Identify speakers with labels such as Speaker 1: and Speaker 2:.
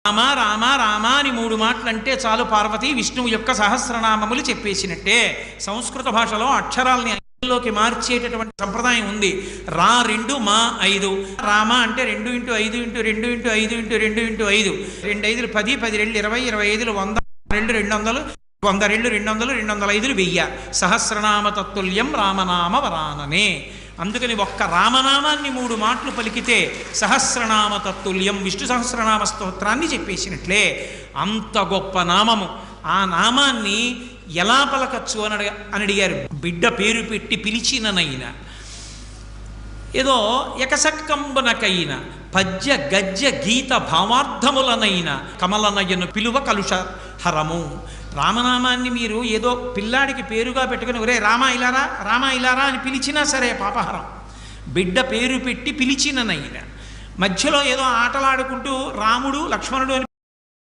Speaker 1: రామ రామ రామ అని 3 మాటలు అంటే చాలు పార్వతి విష్ణువు యొక్క సహస్రనామములు చెప్పేసినట్టే. సంస్కృత భాషలో అక్షరాలని లోకి మార్చేటటువంటి సంప్రదాయం ఉంది. రా 2 మా 5. రామ అంటే 2 × 5 × 2 × 5 × 2 × 5. 2 5 10, 10 2 20, 25 100, 2 200, 100 2 200, 205 1000. సహస్రనామ తత్తుల్యం రామనామ వరాననే. అందుకని ఒక్క రామనామాన్ని 3 మాటలు పలికితే సహస్రనామ తత్తుల్యం విష్ణు సహస్రనామ స్తోత్రాన్ని చెప్పేసినట్లే. అంత గొప్ప నామము. ఆ నామాన్ని ఎలా పలకచ్చు అని అడిగారు. బిడ్డ పేరు పెట్టి పిలిచిననైనా, ఏదో ఎకసక్కంబునకైన పద్య గద్య గీత భావార్థములనైనా కమలనయను పిలువ కలుష హరము. రామనామాన్ని మీరు ఏదో పిల్లాడికి పేరుగా పెట్టుకుని ఒరే రామా ఇలారా రామా ఇలారా అని పిలిచినా సరే పాపహరం. బిడ్డ పేరు పెట్టి పిలిచిననైనా, మధ్యలో ఏదో ఆటలాడుకుంటూ రాముడు లక్ష్మణుడు అని